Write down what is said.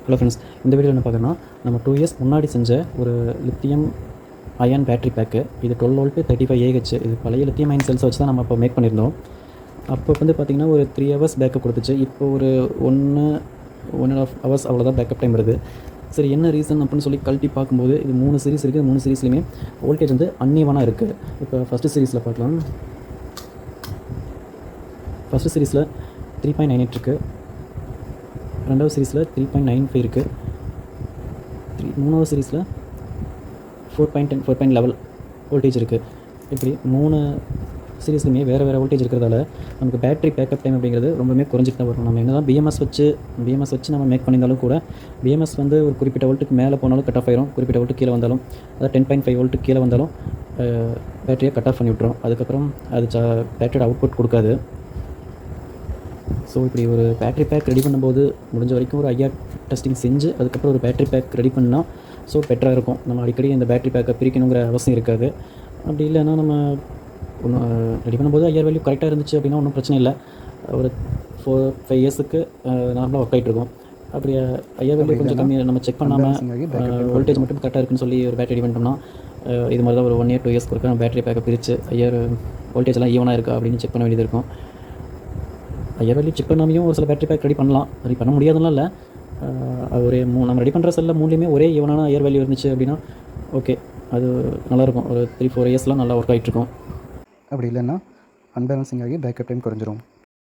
Hello friends, இந்த video என்ன பார்க்குறோன்னா, நம்ம 2 இயர்ஸ் முன்னாடி செஞ்ச ஒரு லித்தியம் அயன் பேட்டரி பேக்கு. இது 12 வோல்ட் 35 ஏஹெச். இது பழைய லித்தியம் அயன் செல்ஸை வச்சு தான் நம்ம அப்போ மேக் பண்ணியிருந்தோம். அப்போ வந்து பார்த்திங்கன்னா ஒரு 3 ஹவர்ஸ் பேக்கப் கொடுத்துச்சு. இப்போ ஒரு 1.5 ஹவர்ஸ் அவ்வளோதான் பேக்கப் டைம் வருது. சரி, என்ன ரீசன் அப்படின்னு சொல்லி கழட்டி பார்க்கும்போது இது 3 சீரிஸ் இருக்குது. 3 சீரிஸ்லையுமே வோல்டேஜ் வந்து அன்ஈவனாக இருக்குது. இப்போ ஃபஸ்ட்டு சீரிஸில் பார்க்கலாம். ஃபஸ்ட்டு சீரிஸில் 3.98 இருக்குது. ரெண்டாவது சீரிஸில் 3.95 இருக்குது. மூணாவது சீரிஸில் 4.10 4.11 வோல்டேஜ் இருக்குது. இப்படி 3 சீரிஸ்லையுமே வேறு வோல்டேஜ் இருக்கிறதால நமக்கு பேட்டரி பேக்கப் டைம் அப்படிங்கிறது ரொம்பவே குறைஞ்சிட்டு தான் வரும். நம்ம என்ன தான் பிஎம்எஸ் வச்சு நம்ம மேக் பண்ணியிருந்தாலும் கூட பிஎம்எஸ் வந்து ஒரு குறிப்பிட்ட வோல்ட்டுக்கு மேலே போனாலும் கட் ஆஃப் ஆயிரும். குறிப்பிட்ட வோல்ட்டு கீழே வந்தாலும், அதாவது 10.5 வோல்ட்டுக்கு கீழே வந்தாலும் பேட்டரியை கட் ஆஃப் பண்ணி விட்டுரும். அதுக்கப்புறம் அது பேட்டரியோட அவுட்புட் கொடுக்காது. ஸோ இப்படி ஒரு பேட்டரி பேக் ரெடி பண்ணும்போது முடிஞ்ச வரைக்கும் ஒரு ஐஆர் டெஸ்டிங் செஞ்சு அதுக்கப்புறம் ஒரு பேட்டரி பேக் ரெடி பண்ணால் ஸோ பெட்டராக இருக்கும். நம்ம அடிக்கடி இந்த பேட்டரி பேக்கை பிரிக்கணுங்கிற அவசியம் இருக்காது. அப்படி இல்லைன்னா நம்ம ஒன்று ரெடி பண்ணும்போது ஐஆர் வேல்யூ கரெக்டாக இருந்துச்சு அப்படின்னா ஒன்றும் பிரச்சனை இல்லை. ஒரு 4-5 இயர்ஸுக்கு நார்மலாக ஒர்க் ஆகிட்டு இருக்கும். அப்படி ஐஆர் வேல்யூ கொஞ்சம் கம்மியாக நம்ம செக் பண்ணாமல் வோல்டேஜ் மட்டும் கரெக்டாக இருக்குன்னு சொல்லி ஒரு பேட்டரி ரெடி பண்ணிட்டோம்னா இது மாதிரி தான் ஒரு 1 இயர் 2 இயர்ஸ்க்கு நம்ம பேட்டரி பேக்கை பிரித்து ஐஆர் வோல்டேஜ்லாம் ஈவனாக இருக்கா அப்படின்னு செக் பண்ண வேண்டியது இருக்கும். ஐஆர் வேல்யூ செக் பண்ணாமையும் ஒரு சில பேட்டரி பேக் ரெடி பண்ணலாம். ரெடி பண்ண முடியாதுலாம் இல்லை. ஒரு நம்ம ரெடி பண்ணுற செல்லில் 3லேயுமே ஒரே ஈவனான ஐஆர் வேல்யூ இருந்துச்சு அப்படின்னா ஓகே, அது நல்லாயிருக்கும். ஒரு 3-4 இயர்ஸ்லாம் நல்லா ஒர்க் ஆகிட்ருக்கும். அப்படி இல்லைன்னா அன்பேலன்சிங் ஆகி பேக்கப் டைம் குறைஞ்சிரும்.